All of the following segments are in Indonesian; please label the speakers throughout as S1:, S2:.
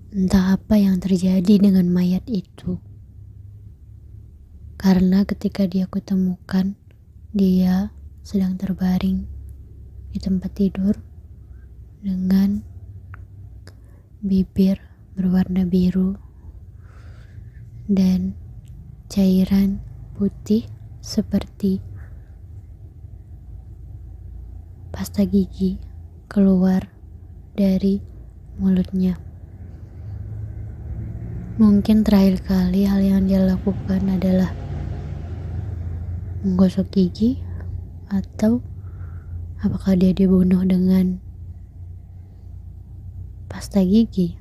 S1: Entah apa yang terjadi dengan mayat itu. Karena ketika dia kutemukan, dia sedang terbaring di tempat tidur dengan bibir berwarna biru dan cairan putih seperti pasta gigi keluar dari mulutnya. Mungkin terakhir kali hal yang dia lakukan adalah menggosok gigi, atau apakah dia dibunuh dengan pasta gigi?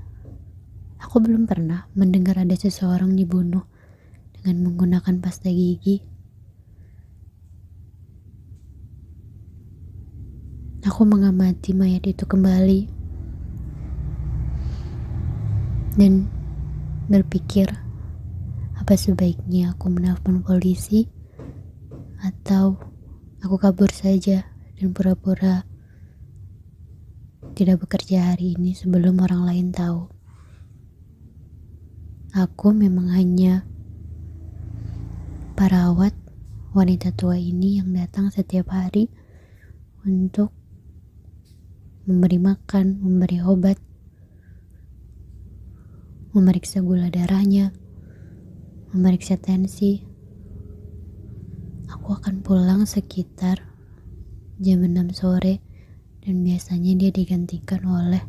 S1: Aku belum pernah mendengar ada seseorang dibunuh dengan menggunakan pasta gigi. Aku mengamati mayat itu kembali dan berpikir, apa sebaiknya aku menelpon polisi atau aku kabur saja dan pura-pura tidak bekerja hari ini sebelum orang lain tahu. Aku memang hanya perawat wanita tua ini yang datang setiap hari untuk memberi makan, memberi obat, memeriksa gula darahnya, memeriksa tensi. Aku akan pulang sekitar jam 6 sore dan biasanya dia digantikan oleh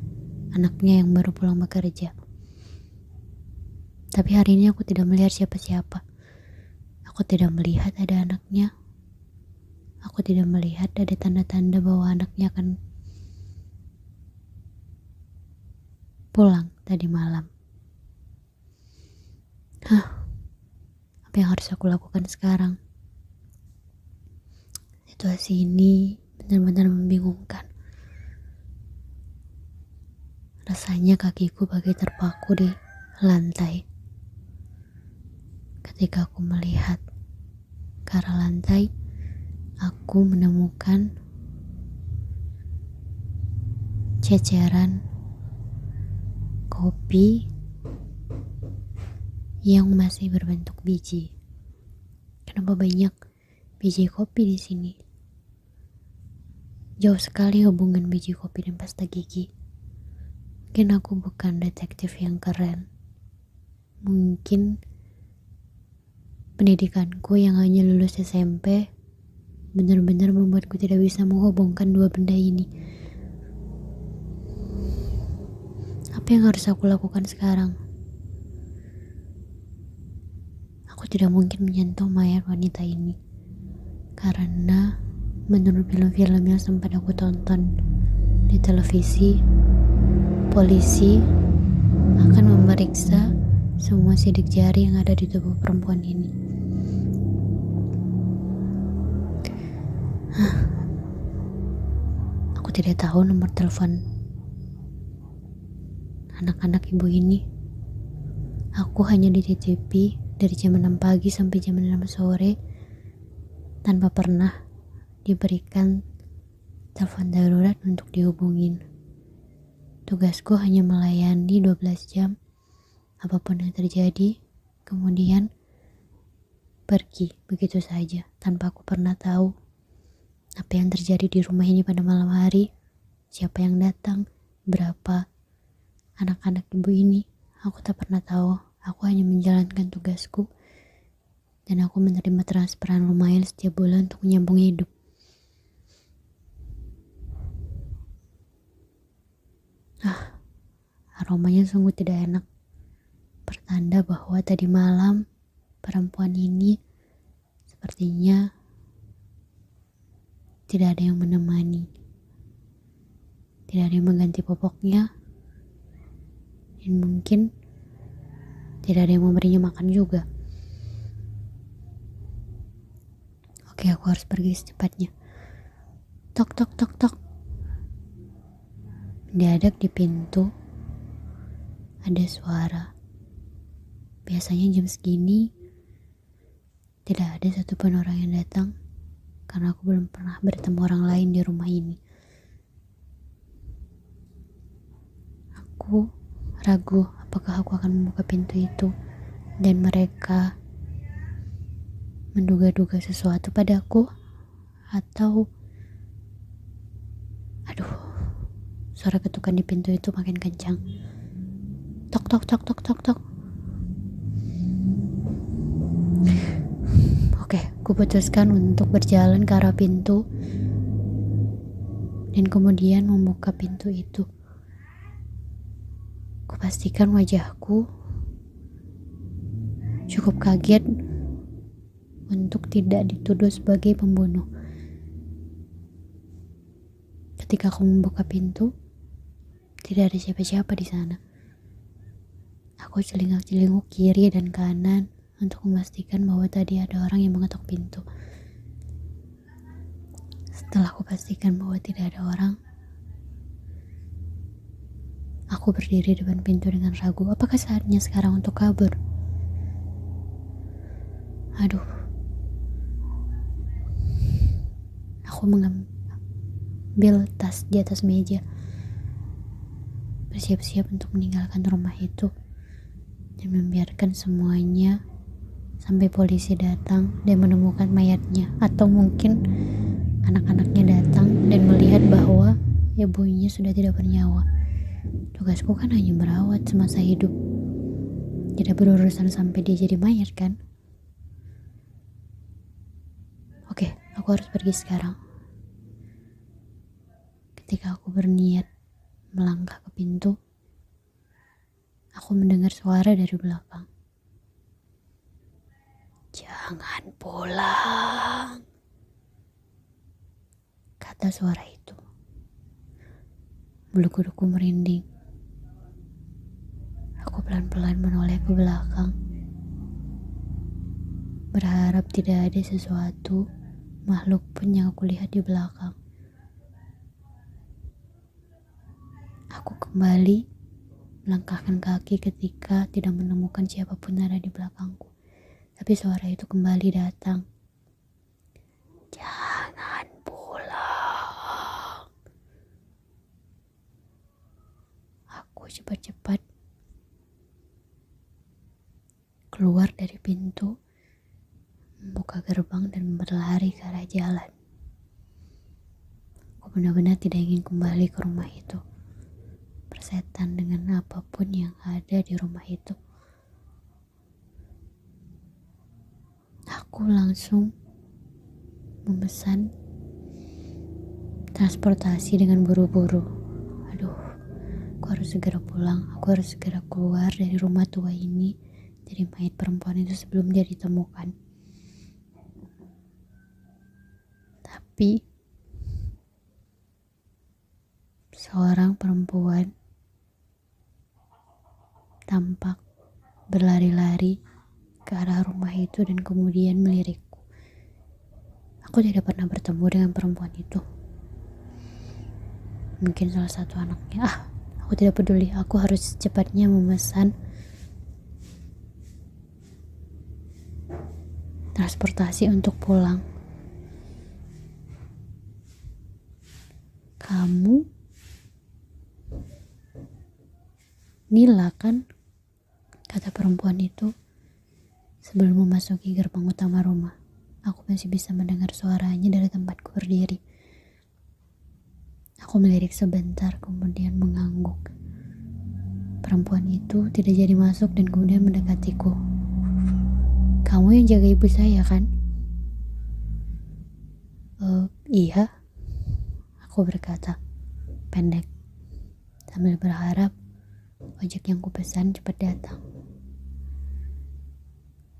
S1: anaknya yang baru pulang bekerja. Tapi hari ini aku tidak melihat siapa-siapa. Aku tidak melihat ada anaknya. Aku tidak melihat ada tanda-tanda bahwa anaknya akan pulang tadi malam. Apa yang harus aku lakukan sekarang? Situasi ini benar-benar membingungkan. Rasanya kakiku bagai terpaku di lantai. Ketika aku melihat ke arah lantai, aku menemukan ceceran kopi yang masih berbentuk biji. Kenapa banyak biji kopi di sini? Jauh sekali hubungan biji kopi dan pasta gigi. Mungkin aku bukan detektif yang keren. Mungkin pendidikanku yang hanya lulus SMP benar-benar membuatku tidak bisa menghubungkan dua benda ini. Apa yang harus aku lakukan sekarang? Aku tidak mungkin menyentuh mayat wanita ini, karena menurut film-film yang sempat aku tonton di televisi, polisi akan memeriksa semua sidik jari yang ada di tubuh perempuan ini. Aku tidak tahu nomor telepon anak-anak ibu ini. Aku hanya dititipi dari jam 6 pagi sampai jam 6 sore tanpa pernah diberikan telepon darurat untuk dihubungin. Tugasku hanya melayani 12 jam apapun yang terjadi, kemudian pergi begitu saja tanpa aku pernah tahu apa yang terjadi di rumah ini pada malam hari, siapa yang datang, berapa anak-anak ibu ini. Aku tak pernah tahu. Aku hanya menjalankan tugasku dan aku menerima transferan lumayan setiap bulan untuk menyambung hidup. Aromanya sungguh tidak enak. Pertanda bahwa tadi malam perempuan ini sepertinya tidak ada yang menemani. Tidak ada yang mengganti popoknya. Dan mungkin tidak ada yang memberinya makan juga. Oke, aku harus pergi secepatnya. Tok, tok, tok, tok. Mendadak di pintu ada suara. Biasanya jam segini tidak ada satupun orang yang datang, karena aku belum pernah bertemu orang lain di rumah ini. Aku ragu apakah aku akan membuka pintu itu dan mereka menduga-duga sesuatu padaku, atau aduh, suara ketukan di pintu itu makin kencang. Tok tok tok tok tok tok. Oke, kuputuskan untuk berjalan ke arah pintu dan kemudian membuka pintu itu. Kupastikan wajahku cukup kaget untuk tidak dituduh sebagai pembunuh. Ketika aku membuka pintu, tidak ada siapa-siapa di sana. Aku celingak-celinguk kiri dan kanan untuk memastikan bahwa tadi ada orang yang mengetuk pintu. Setelah aku pastikan bahwa tidak ada orang, aku berdiri depan pintu dengan ragu. Apakah saatnya sekarang untuk kabur? Aduh. Aku mengambil tas di atas meja, bersiap-siap untuk meninggalkan rumah itu dan membiarkan semuanya sampai polisi datang dan menemukan mayatnya, atau mungkin anak-anaknya datang dan melihat bahwa ibunya sudah tidak bernyawa. Tugasku kan hanya merawat semasa hidup, tidak berurusan sampai dia jadi mayat kan. Oke, aku harus pergi sekarang. Ketika aku berniat melangkah ke pintu, aku mendengar suara dari belakang. "Jangan pulang," kata suara itu. Bulu kuduku merinding. Aku pelan-pelan menoleh ke belakang, berharap tidak ada sesuatu makhluk pun yang aku lihat di belakang. Aku kembali melangkahkan kaki ketika tidak menemukan siapapun ada di belakangku. Tapi suara itu kembali datang. "Jangan pulang." Aku cepat-cepat keluar dari pintu, membuka gerbang dan berlari ke arah jalan. Aku benar-benar tidak ingin kembali ke rumah itu, bersetan dengan apapun yang ada di rumah itu. Aku langsung memesan transportasi dengan buru-buru. Aduh, aku harus segera pulang. Aku harus segera keluar dari rumah tua ini, dari mayat perempuan itu sebelum dia ditemukan. Tapi seorang perempuan tampak berlari-lari ke arah rumah itu dan kemudian melirikku. Aku tidak pernah bertemu dengan perempuan itu. Mungkin salah satu anaknya. Aku tidak peduli. Aku harus secepatnya memesan transportasi untuk pulang. "Kamu Nila kan?" kata perempuan itu sebelum memasuki gerbang utama rumah. Aku masih bisa mendengar suaranya dari tempatku berdiri. Aku melirik sebentar, kemudian mengangguk. Perempuan itu tidak jadi masuk dan kemudian mendekatiku. "Kamu yang jaga ibu saya kan?" Iya," aku berkata pendek, sambil berharap ojek yang kupesan cepat datang.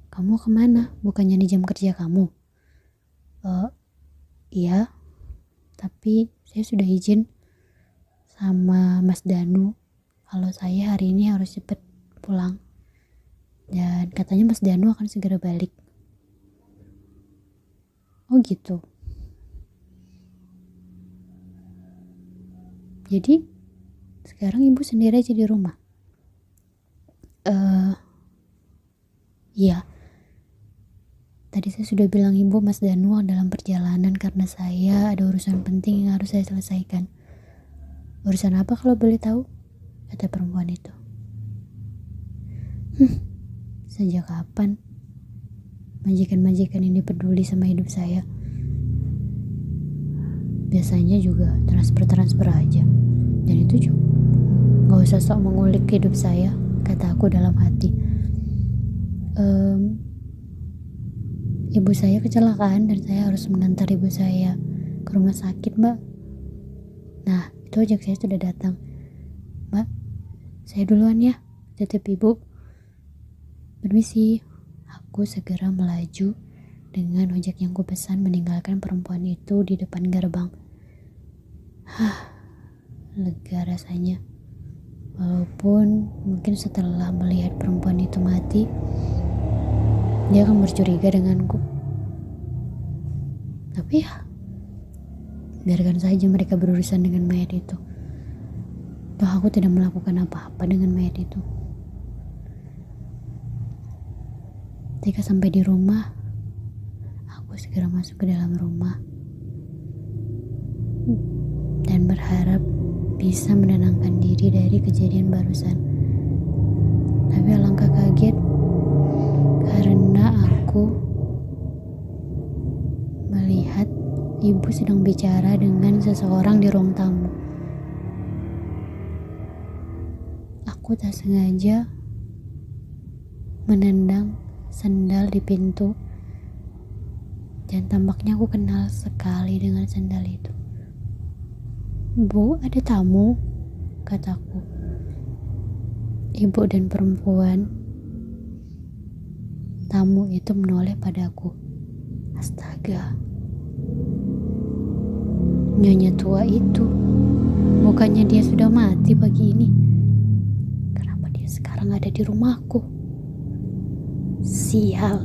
S1: "Kamu kemana? Bukannya di jam kerja kamu?" Iya, tapi saya sudah izin sama Mas Danu kalau saya hari ini harus cepat pulang. Dan katanya Mas Danu akan segera balik." "Oh gitu. Jadi sekarang ibu sendiri aja di rumah?" Iya. Tadi saya sudah bilang ibu Mas Danu dalam perjalanan karena saya ada urusan penting yang harus saya selesaikan." "Urusan apa kalau boleh tahu?" kata perempuan itu. Sejak kapan majikan-majikan ini peduli sama hidup saya? Biasanya juga transfer aja. Dan itu juga gak usah sok mengulik hidup saya, kata aku dalam hati. Ibu saya kecelakaan dan saya harus mengantar ibu saya ke rumah sakit, Mbak. Nah, itu ojek saya sudah datang. Mbak, saya duluan ya, titip ibu. Permisi. Aku segera melaju dengan ojek yang kupesan, meninggalkan perempuan itu di depan gerbang. Lega rasanya. Walaupun mungkin setelah melihat perempuan itu mati, dia akan bercuriga denganku. Tapi ya, biarkan saja mereka berurusan dengan mayat itu. Toh aku tidak melakukan apa-apa dengan mayat itu. Ketika sampai di rumah, aku segera masuk ke dalam rumah dan berharap bisa menenangkan diri dari kejadian barusan. Tapi alangkah kaget karena aku melihat ibu sedang bicara dengan seseorang di ruang tamu. Aku tak sengaja menendang sendal di pintu dan tampaknya aku kenal sekali dengan sendal itu. Bu, ada tamu, kataku. Ibu dan perempuan tamu itu menoleh padaku. Astaga, nyonya tua itu, bukannya dia sudah mati pagi ini? Kenapa dia sekarang ada di rumahku? Sial.